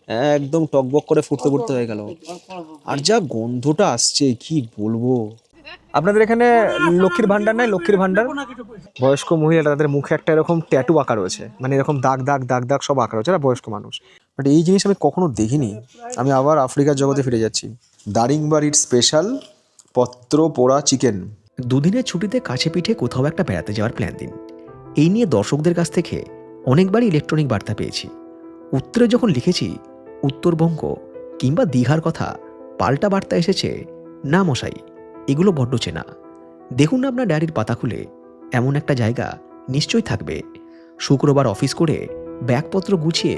একদম টকবক করে ফুটতে ফুটতে হয়ে গেল। আর যা গন্ধটা আসছে কি বলবো। আপনাদের এখানে লক্ষ্মীর ভান্ডার নাই? লক্ষ্মীর ভান্ডার, বয়স্ক মহিলা তাদের মুখে একটা এরকম ট্যাটু আঁকা রয়েছে, মানে এরকম দাগ দাগ দাগ দাগ সব আঁকা রয়েছে, এরা বয়স্ক মানুষ। বাট এই জিনিস আমি কখনো দেখিনি। আমি আবার আফ্রিকার জগতে ফিরে যাচ্ছি। দারিংবাড়ির স্পেশাল পত্র পোড়া চিকেন। দুদিনের ছুটিতে কাছে পিঠে কোথাও একটা বেড়াতে যাওয়ার প্ল্যান দিন। এই নিয়ে দর্শকদের কাছ থেকে অনেকবারই ইলেকট্রনিক বার্তা পেয়েছি। উত্তরে যখন লিখেছি উত্তরবঙ্গ কিংবা দীঘার কথা, পাল্টা বার্তা এসেছে না মশাই, এগুলো বড্ড চেনা। দেখুন না আপনার ডায়েরির পাতা খুলে, এমন একটা জায়গা নিশ্চয়ই থাকবে। শুক্রবার অফিস করে ব্যাগপত্র গুছিয়ে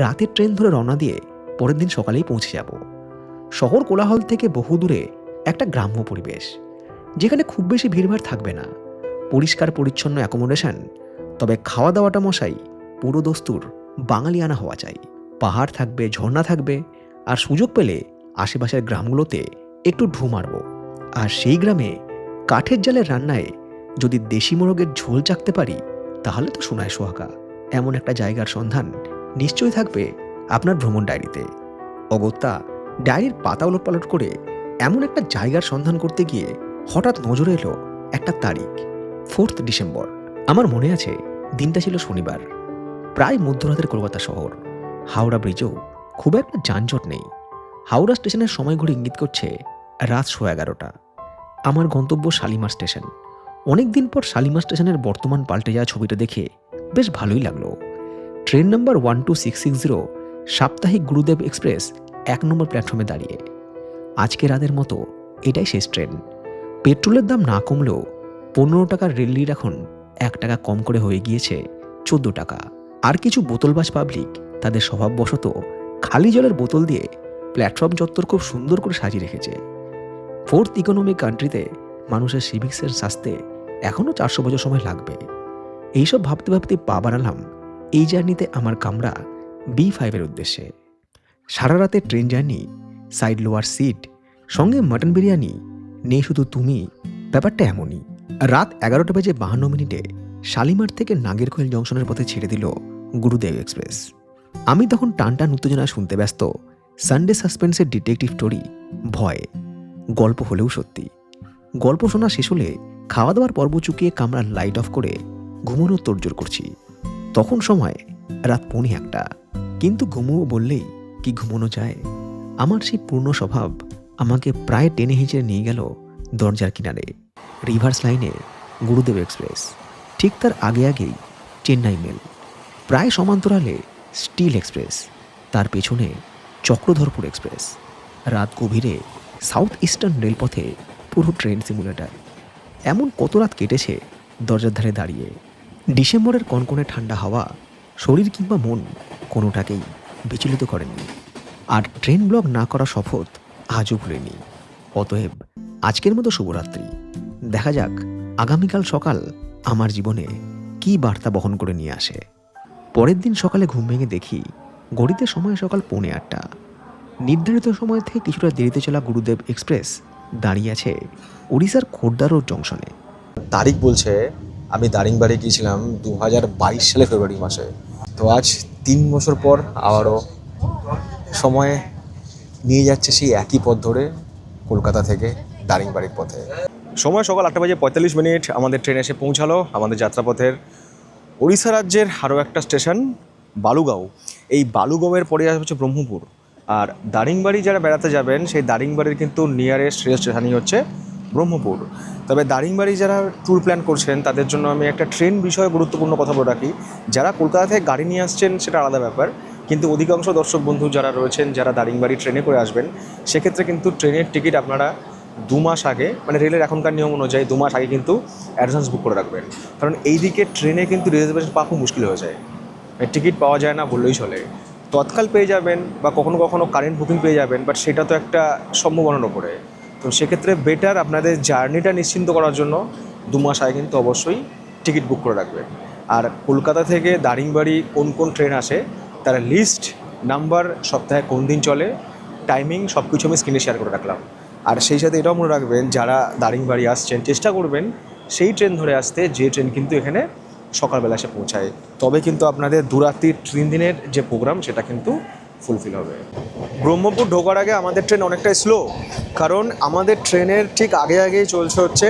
রাতের ট্রেন ধরে রওনা দিয়ে পরের দিন সকালেই পৌঁছে যাব। শহর কোলাহল থেকে বহু দূরে একটা গ্রাম্য পরিবেশ, যেখানে খুব বেশি ভিড়ভাড় থাকবে না, পরিষ্কার পরিচ্ছন্ন অ্যাকোমোডেশন, তবে খাওয়া দাওয়াটা মশাই পুরো দস্তুর বাঙালিয়ানা হওয়া চাই। পাহাড় থাকবে, ঝর্ণা থাকবে, আর সুযোগ পেলে আশেপাশের গ্রামগুলোতে একটু ঢু মারব। আর সেই গ্রামে কাঠের জালের রান্নায় যদি দেশি মোরগের ঝোল চাকতে পারি, তাহলে তো সোনায় সোহাগা। এমন একটা জায়গার সন্ধান নিশ্চয়ই থাকবে আপনার ভ্রমণ ডায়েরিতে। অগত্যা ডায়েরির পাতা ওলটপালট করে এমন একটা জায়গার সন্ধান করতে গিয়ে হঠাৎ নজরে এলো একটা তারিখ, 4 ডিসেম্বর। আমার মনে আছে দিনটা ছিল শনিবার। প্রায় মধ্যরাতের কলকাতা শহর। হাওড়া ব্রিজেও খুব একটা যানজট নেই। হাওড়া স্টেশনের সময় ঘড়ি ইঙ্গিত করছে রাত 11:30। আমার গন্তব্য শালিমার স্টেশন। অনেকদিন পর শালিমার স্টেশনের বর্তমান পাল্টে যাওয়া ছবিটা দেখে বেশ ভালোই লাগলো। ট্রেন নাম্বার 12660 সাপ্তাহিক গুরুদেব এক্সপ্রেস 1 নম্বর প্ল্যাটফর্মে দাঁড়িয়ে। আজকে রাতের মতো এটাই শেষ ট্রেন। পেট্রোলের দাম না কমলেও 15 টাকার রেল লিড এখন 1 টাকা কম করে হয়ে গিয়েছে 14 টাকা। আর কিছু বোতলবাজ পাবলিক তাদের স্বভাববশত খালি জলের বোতল দিয়ে প্ল্যাটফর্ম চত্বর খুব সুন্দর করে সাজিয়ে রেখেছে। 4th ইকোনমিক কান্ট্রিতে মানুষের সিভিক সেন্স আসতে এখনও 400 বছর সময় লাগবে। এইসব ভাবতে ভাবতে পা বাড়ালাম এই জার্নিতে আমার কামরা B5-এর উদ্দেশ্যে। সারা রাতে train journey, side lower seat, সঙ্গে মাটন বিরিয়ানি, নেই শুধু তুমি। ব্যাপারটা এমনই। রাত 11:52 শালিমার থেকে নাগেরকোয়েল জংশনের পথে ছেড়ে দিল গুরুদেব এক্সপ্রেস। আমি তখন টানটান উত্তেজনা শুনতে ব্যস্ত সানডে সাসপেন্সের ডিটেকটিভ স্টোরি ভয়। গল্প হলেও সত্যি। গল্প শোনা শেষ হলে খাওয়া দাওয়ার পর্ব চুকিয়ে কামরা লাইট অফ করে ঘুমানোর তোড়জোড় করছি। তখন সময় রাত 1:45। কিন্তু ঘুমোবো বললেই কি ঘুমানো যায়? আমার সেই পূর্ণ স্বভাব আমাকে প্রায় টেনে হিঁচড়ে নিয়ে গেল দরজার কিনারে। রিভার্স লাইনে গুরুদেব এক্সপ্রেস, ঠিক তার আগে আগেই চেন্নাই মেল, প্রায় সমান্তরালে স্টিল এক্সপ্রেস, তার পেছনে চক্রধরপুর এক্সপ্রেস। রাত গভীরে সাউথ ইস্টার্ন রেলপথে পুরো ট্রেন সিমুলেটার। এমন কত রাত কেটেছে দরজার ধারে দাঁড়িয়ে। ডিসেম্বরের কনকনে ঠান্ডা হাওয়া শরীর কিংবা মন কোনোটাকেই বিচলিত করেনি। আর ট্রেন ব্লক না করা শপথ আজও ভুলেনি। অতএব আজকের মতো শুভরাত্রি। দেখা যাক আগামীকাল সকাল আমার জীবনে কী বার্তা বহন করে নিয়ে আসে। পরের দিন সকালে ঘুম ভেঙে দেখি ঘড়িতে সময় সকাল 8:45। নির্ধারিত সময় থেকে কিছুটা দেরিতে চলা গুরুদেব এক্সপ্রেস দাঁড়িয়ে আছে উড়িষ্যার খোর্ধা রোড জংশনে। তারিখ বলছে আমি দারিংবাড়ি গিয়েছিলাম 2022 সালে ফেব্রুয়ারি মাসে। তো আজ 3 বছর পর আবারও সময় নিয়ে যাচ্ছে সেই একই পথ ধরে কলকাতা থেকে দারিংবাড়ির পথে। সময় সকাল 8:45। আমাদের ট্রেন এসে পৌঁছালো আমাদের যাত্রাপথের উড়িষ্যা রাজ্যের আরও একটা স্টেশন বালুগাঁও। এই বালুগাঁওয়ের পরে হচ্ছে ব্রহ্মপুর। আর দারিংবাড়ি যারা বেড়াতে যাবেন সেই দারিংবাড়ির কিন্তু নিয়ারেস্ট রেল স্টেশনই হচ্ছে ব্রহ্মপুর। তবে দারিংবাড়ি যারা ট্যুর প্ল্যান করছেন তাদের জন্য আমি একটা ট্রেন বিষয়ে গুরুত্বপূর্ণ কথা বলে রাখি। যারা কলকাতা থেকে গাড়ি নিয়ে আসছেন সেটা আলাদা ব্যাপার, কিন্তু অধিকাংশ দর্শক বন্ধু যারা রয়েছেন যারা দারিংবাড়ি ট্রেনে করে আসবেন, সেক্ষেত্রে কিন্তু ট্রেনের টিকিট আপনারা 2 মাস আগে, মানে রেলের এখনকার নিয়ম অনুযায়ী 2 মাস আগে কিন্তু অ্যাডভান্স বুক করে রাখবেন। কারণ এই দিকে ট্রেনে কিন্তু রিজার্ভেশন পাওয়া খুব মুশকিল হয়ে যায়, টিকিট পাওয়া যায় না বললেই চলে। তৎকাল পেয়ে যাবেন বা কখনো কখনো কারেন্ট বুকিং পেয়ে যাবেন, বাট সেটা তো একটা সম্ভাবনার ওপরে। তো সেক্ষেত্রে বেটার আপনাদের জার্নিটা নিশ্চিন্ত করার জন্য 2 মাস আগে কিন্তু অবশ্যই টিকিট বুক করে রাখবেন। আর কলকাতা থেকে দারিংবাড়ি কোন কোন ট্রেন আসে তার লিস্ট, নাম্বার, সপ্তাহে কোন দিন চলে, টাইমিং সব কিছু আমি স্ক্রিনে শেয়ার করে রাখলাম। আর সেই সাথে এটাও মনে রাখবেন যারা দারিংবাড়ি আসছেন চেষ্টা করবেন সেই ট্রেন ধরে আসতে যে ট্রেন কিন্তু এখানে সকালবেলা এসে পৌঁছায়। তবে কিন্তু আপনাদের 2 রাত্রির 3 দিনের যে প্রোগ্রাম সেটা কিন্তু ফুলফিল হবে। ব্রহ্মপুর ঢোকার আগে আমাদের ট্রেন অনেকটাই স্লো, কারণ আমাদের ট্রেনের ঠিক আগে আগেই চলছে হচ্ছে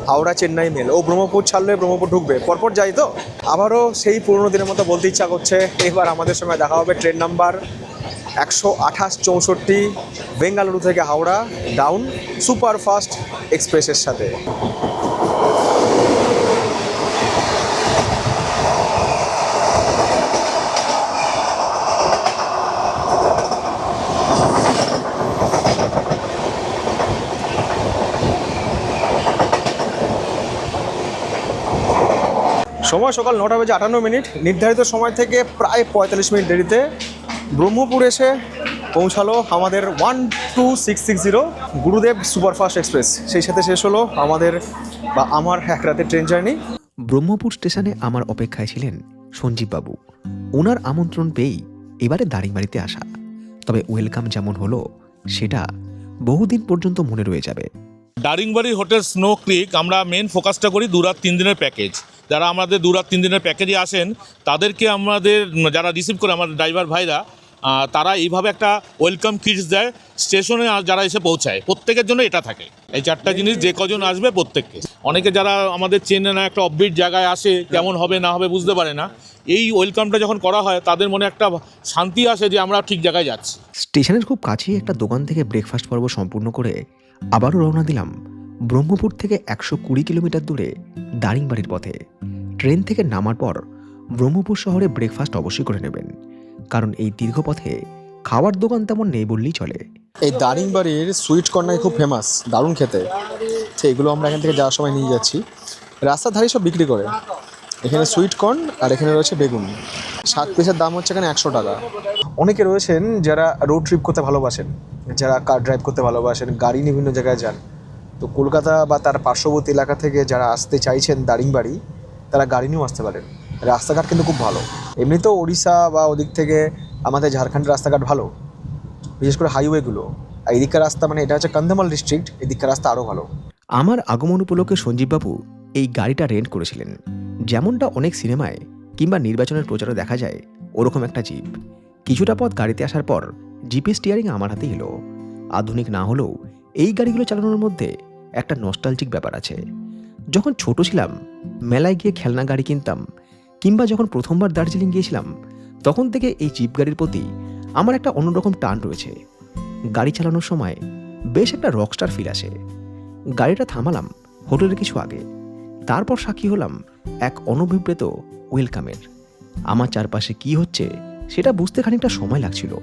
হাওড়া চেন্নাই মেল। ও ব্রহ্মপুর ছাড়লে ব্রহ্মপুর ঢুকবে, পরপর যাই তো। আবারও সেই পুরোনো দিনের মতো বলতে ইচ্ছা করছে, এবার আমাদের সঙ্গে দেখা হবে ট্রেন নাম্বার 128-64 বেঙ্গালুরু থেকে হাওড়া ডাউন সুপারফাস্ট এক্সপ্রেসের সাথে। সময় সকাল 9:58, নির্ধারিত সময় থেকে প্রায় 45 মিনিট দেরিতে ব্রহ্মপুর এসে পৌঁছালো আমাদের 12660 গুরুদেব সুপারফাস্ট এক্সপ্রেস। সেই সাথে শেষ হলো আমাদের বা আমার এক রাতের ট্রেন জার্নি। ব্রহ্মপুর স্টেশনে আমার অপেক্ষায় ছিলেন সঞ্জীববাবু। ওনার আমন্ত্রণ পেয়েই এবারে দারিংবাড়িতে আসা। তবে ওয়েলকাম যেমন হলো সেটা বহুদিন পর্যন্ত মনে রয়ে যাবে। দারিংবাড়ি হোটেল স্নো ক্রিক আমরা মেন ফোকাসটা করি 2 রাত 3 দিনের প্যাকেজ। যারা আমাদের 2 রাত 3 দিনের প্যাকেজে আসেন তাদেরকে আমাদের যারা রিসিভ করে আমাদের ড্রাইভার ভাইরা তারা এইভাবে একটা ওয়েলকাম কিটস দেয় স্টেশনে যারা এসে পৌঁছায়। প্রত্যেকের জন্য এটা থাকে, এই 4টা জিনিস যে কজন আসবে প্রত্যেককে। অনেকে যারা আমাদের চেনে না, একটা অফবিট জায়গায় আসে, কেমন হবে না হবে বুঝতে পারে না, এই ওয়েলকামটা যখন করা হয় তাদের মনে একটা শান্তি আসে যে আমরা ঠিক জায়গায় যাচ্ছি। স্টেশনের খুব কাছেই একটা দোকান থেকে ব্রেকফাস্ট পর্ব সম্পূর্ণ করে আবারও রওনা দিলাম ব্রহ্মপুর থেকে 120 কিলোমিটার দূরে দারিংবাড়ির পথে। ট্রেন থেকে নামার পর ব্রহ্মপুর শহরে ব্রেকফাস্ট অবশ্যই করে নেবেন, কারণ এই দীর্ঘ পথে খাওয়ার দোকান তেমন নেই বললেই চলে। এই দারিংবাড়ির সুইট কর্নার খুব ফেমাস, দারুণ খেতে। তো এগুলো আমরা এখান থেকে যাওয়ার সময় নিয়ে যাচ্ছি। রাস্তার ধারে সব বিক্রি করে। এখানে সুইট কর্ন আর এখানে রয়েছে বেগুন। 7 পিসের দাম হচ্ছে এখানে 100 টাকা। অনেকে রয়েছেন যারা রোড ট্রিপ করতে ভালোবাসেন, যারা কার ড্রাইভ করতে ভালোবাসেন, গাড়ি নিয়ে বিভিন্ন জায়গায় যান। তো কলকাতা বা তার পার্শ্ববর্তী এলাকা থেকে যারা আসতে চাইছেন দারিংবাড়ি, তারা গাড়ি নিয়েও আসতে পারেন। রাস্তাঘাট কিন্তু খুব ভালো। এমনিতেও ওড়িশা বা ওদিক থেকে আমাদের ঝাড়খণ্ডের রাস্তাঘাট ভালো, বিশেষ করে হাইওয়েগুলো। আর এদিকের রাস্তা, মানে এটা হচ্ছে কন্ধমাল ডিস্ট্রিক্ট, এদিকের রাস্তা আরও ভালো। আমার আগমন উপলক্ষে সঞ্জীববাবু এই গাড়িটা রেন্ট করেছিলেন, যেমনটা অনেক সিনেমায় কিংবা নির্বাচনের প্রচারে দেখা যায় ওরকম একটা জিপ। কিছুটা পথ গাড়িতে আসার পর জিপের স্টিয়ারিং আমার হাতে এলো। আধুনিক না হলেও এই গাড়িগুলো চালানোর মধ্যে একটা নস্টালজিক ব্যাপার আছে। যখন ছোট ছিলাম মেলায় গিয়ে খেলনা গাড়ি কিনতাম, কিংবা যখন প্রথমবার দার্জিলিং গিয়েছিলাম, তখন থেকে এই জিপ গাড়ির প্রতি আমার একটা অন্যরকম টান রয়েছে। গাড়ি চালানোর সময় বেশ একটা রকস্টার ফিল আসে। গাড়িটা থামালাম হোটেলের কিছু আগে, তারপর সাক্ষী হলাম এক অনভিপ্রেত ওয়েলকামের। আমার চারপাশে কি হচ্ছে সেটা বুঝতে খানিকটা সময় লাগছিল।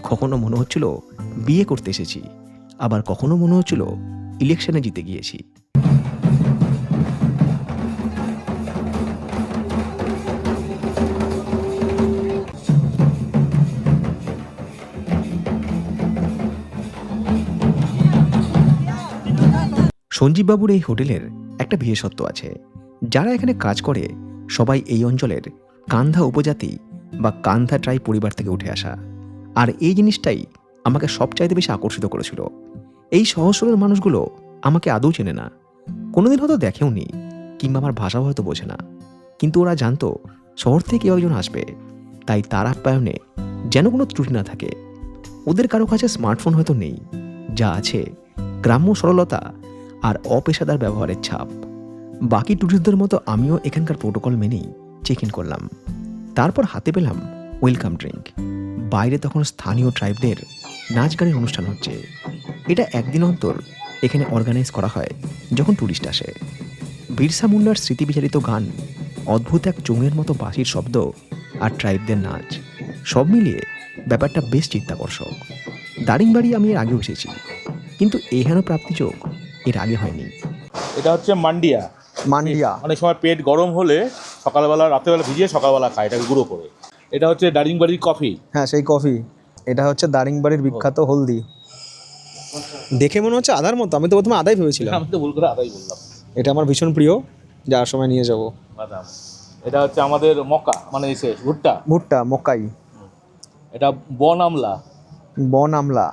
কখনো মনে হচ্ছিল বিয়ে করতে এসেছি, আবার কখনো মনে হচ্ছিল ইলেকশনে জিতে গিয়েছি। সঞ্জীববাবুর এই হোটেলের একটা বিশেষত্ব আছে। যারা এখানে কাজ করে সবাই এই অঞ্চলের কান্ধা উপজাতি বা কান্ধা ট্রাই পরিবার থেকে উঠে আসা। আর এই জিনিসটাই আমাকে সবচাইতে বেশি আকর্ষিত করেছিল। এই সহজ সরল মানুষগুলো আমাকে আদৌ চেনে না, কোনোদিন হয়তো দেখেও নি, কিংবা আমার ভাষাও হয়তো বোঝে না, কিন্তু ওরা জানতো শহর থেকে কেউ একজন আসবে, তাই তার আপ্যায়নে যেন কোনো ত্রুটি না থাকে। ওদের কারো কাছে স্মার্টফোন হয়তো নেই, যা আছে গ্রাম্য সরলতা আর অপেশাদার ব্যবহারের ছাপ। বাকি টুরিস্টদের মতো আমিও এখানকার প্রোটোকল মেনেই চেক ইন করলাম। তারপর হাতে পেলাম ওয়েলকাম ড্রিঙ্ক। বাইরে তখন স্থানীয় ট্রাইবদের নাচ গানের অনুষ্ঠান হচ্ছে। এটা একদিন অন্তর এখানে অর্গানাইজ করা হয় যখন টুরিস্ট আসে। বিরসা মুন্ডার স্মৃতি বিচারিত গান, অদ্ভুত এক চোঙের মতো বাঁশির শব্দ আর ট্রাইবদের নাচ, সব মিলিয়ে ব্যাপারটা বেশ চিত্তাকর্ষক। দারিংবাড়ি আমি এর আগেও এসেছি, কিন্তু এহেন প্রাপ্তিযোগ এর আগে হয়নি। এটা হচ্ছে মান্ডিয়া। অনেক সময় পেট গরম হলে সকালবেলা রাত্রেবেলা ভিজিয়ে সকালবেলা খায়, এটাকে গুঁড়ো করে। এটা হচ্ছে দারিংবাড়ির কফি। হ্যাঁ, সেই কফি। এটা হচ্ছে দারিংবাড়ির বিখ্যাত হলদি। দেখে মনে হচ্ছে আদার মতো, আমি তো প্রথমে আদাই ভেবেছিলাম। আমি তো ভুল করে আদাই বললাম। এটা আমার ভীষণ প্রিয়, যাওয়ার সময় নিয়ে যাব। বাদাম। এটা হচ্ছে আমাদের মক্কা, মানে এসে ভুট্টা। ভুট্টা, মকাই। এটা বন আমলা। বন আমলা।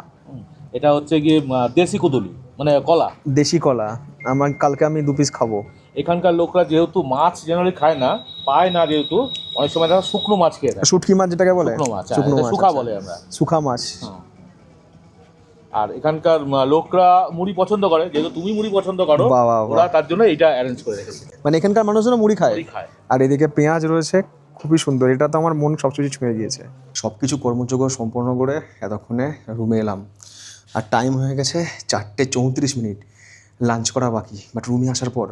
এটা হচ্ছে গিয়ে দেশি কুদুলি, মানে কলা। দেশি কলা। কালকে আমি 2 পিস খাবো। এখানকার লোকরা যেহেতু মাছ জেনারেলি খায় না, পায় না, যেহেতু অনেক সময় তারা শুকনো মাছ খেয়ে থাকে। শুটকি মাছ যেটাকে বলে, শুকনো মাছ, শুকনো মাছ, শুকা আচ্ছা। বলে আমরা। শুকা মাছ। আর এখানকার লোকরা মুড়ি পছন্দ করে, যেহেতু তুমি মুড়ি পছন্দ করো, বাহ, বাহ, বাহ। ওরা তার জন্য এইটা অ্যারেঞ্জ করে রেখেছে। মানে এখানকার মানুষজন মুড়ি খায়। মুড়ি খায়। আর এদিকে পেঁয়াজ রয়েছে, খুবই সুন্দর। এটা তো আমার মন সবকিছু ছুঁয়ে গিয়েছে। সব কিছু কর্মযোগ্য সম্পন্ন করে এতক্ষণে রুমে এলাম, আর টাইম হয়ে গেছে 4:34। লাঞ্চ করা বাকি। বাট রুমে আসার পর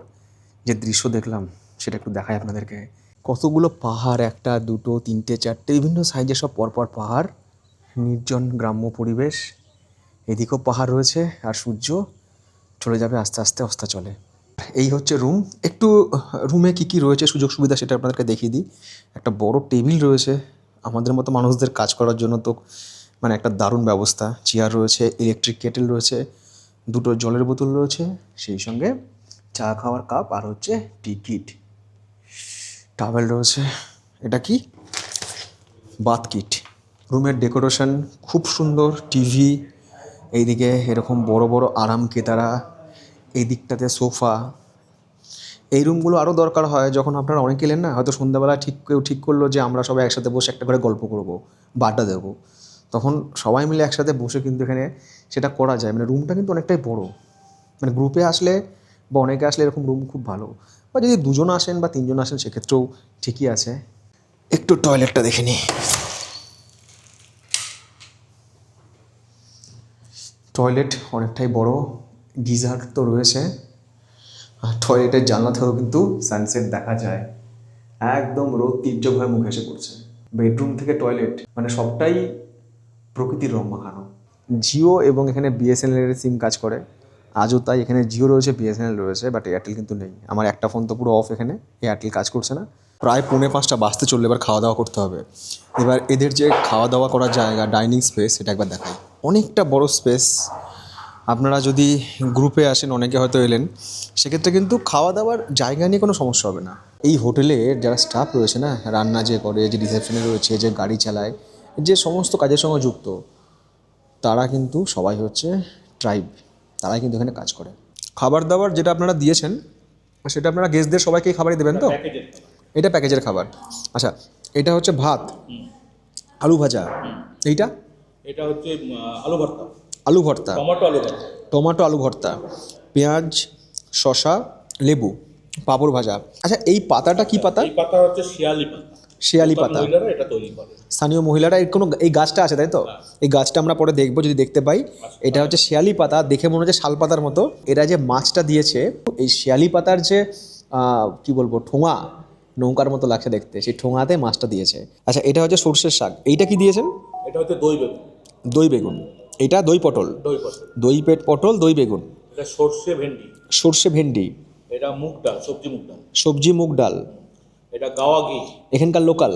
যে দৃশ্য দেখলাম সেটা একটু দেখাই আপনাদেরকে। কতগুলো পাহাড়, 1, 2, 3, 4 বিভিন্ন সাইজের সব পরপর পাহাড়, নির্জন গ্রাম্য পরিবেশ। এদিকেও পাহাড় রয়েছে, আর সূর্য চলে যাবে আস্তে আস্তে অস্তাচলে। এই হচ্ছে রুম। একটু রুমে কী কী রয়েছে সুযোগ সুবিধা সেটা আপনাদেরকে দেখিয়ে দিই। একটা বড় টেবিল রয়েছে, আমাদের মতো মানুষদের কাজ করার জন্য তো মানে একটা দারুণ ব্যবস্থা। চেয়ার রয়েছে, ইলেকট্রিক কেটেল রয়েছে, 2টো জলের বোতল রয়েছে, সেই সঙ্গে চা খাওয়ার কাপ, আর হচ্ছে টিকিট, টাওয়েল রয়েছে। এটা কি? Bath kit. রুমের ডেকোরেশন খুব সুন্দর। টিভি, এইদিকে এরকম বড় বড় আরাম কেতারা, এই দিকটাতে সোফা। এই রুমগুলো আরও দরকার হয় যখন আপনারা অনেকে এলেন না, হয়তো সন্ধ্যাবেলা কেউ ঠিক করলো যে আমরা সবাই একসাথে বসে একটা করে গল্প করব, বাড্ডা দেবো, তখন সবাই মিলে একসাথে বসে কিন্তু এখানে সেটা করা যায়। মানে রুমটা কিন্তু অনেকটাই বড়। মানে গ্রুপে আসলে বা অনেকে আসলে এরকম রুম খুব ভালো, বা যদি 2জন আসেন বা 3জন আসেন সেক্ষেত্রেও ঠিকই আছে। একটু টয়লেটটা দেখে নিই। টয়লেট অনেকটাই বড়, গিজার তো রয়েছে, আর টয়লেটের জানলা থেকেও কিন্তু সানসেট দেখা যায়। একদম রোদ তীর্যক হয়ে মুখে এসে পড়ছে। বেডরুম থেকে টয়লেট মানে সবটাই প্রকৃতির রং মাখানো। জিও এবং এখানে বিএসএনএল এর সিম কাজ করে, আজও তাই। এখানে জিও রয়েছে, বিএসএনএল রয়েছে, বাট এয়ারটেল কিন্তু নেই। আমার একটা ফোন তো পুরো অফ, এখানে এয়ারটেল কাজ করছে না। প্রায় 4:45 বাজতে চললে এবার খাওয়া দাওয়া করতে হবে। এবার এদের যে খাওয়া দাওয়া করার জায়গা, ডাইনিং স্পেস, সেটা একবার দেখাই। অনেকটা বড় স্পেস। আপনারা যদি গ্রুপে আসেন, অনেকে হয়তো এলেন, সেক্ষেত্রে কিন্তু খাওয়া দাওয়ার জায়গা নিয়ে কোনো সমস্যা হবে না। এই হোটেলের যারা স্টাফ রয়েছে না, রান্না যে করে, যে রিসেপশনে রয়েছে, যে গাড়ি চালায়, যে সমস্ত কাজের সঙ্গে যুক্ত, তারা কিন্তু সবাই হচ্ছে ট্রাইব। তারাই কিন্তু এখানে কাজ করে। খাবার দাবার যেটা আপনারা দিয়েছেন সেটা আপনারা গেস্টদের সবাইকেই খাবারই দেবেন তো? এটা প্যাকেজের খাবার। আচ্ছা, এটা হচ্ছে ভাত, আলু ভাজা, এইটা এটা হচ্ছে আলু ভর্তা, আলু ভর্তা, টমেটো আলু ভর্তা, টমেটো আলু ভর্তা, পেঁয়াজ, শসা, লেবু, পাঁপড় ভাজা। আচ্ছা, এই পাতাটা কি পাতা? এই পাতা হচ্ছে শিয়ালি পাতা। শিয়ালি পাতা। মহিলারা এটা তৈরি করে। স্থানীয় মহিলারা এর কোনো এই গাছটা আছে তাই তো? এই গাছটা আমরা পরে দেখবো যদি দেখতে পাই। এটা হচ্ছে শিয়ালি পাতা, দেখে মনে হচ্ছে শাল পাতার মতো। এরা যে মাছটা দিয়েছে, এই শিয়ালি পাতার যে কি বলবো, ঠোঙা, নৌকার মতো লাগছে দেখতে, সেই ঠোঙাতে মাছটা দিয়েছে। আচ্ছা, এটা হচ্ছে সর্ষের শাক। এইটা কি দিয়েছেন? এটা হচ্ছে দই বেগুন। দই বেগুন। এটা দই পটল। দই পটল। দই পেট পটল, দই বেগুন। এটা সর্ষে ভেন্ডি। সর্ষে ভেন্ডি। এটা মুগ ডাল, সবজি মুগ ডাল। সবজি মুগ ডাল। এটা গাওয়া ঘি, এখানকার লোকাল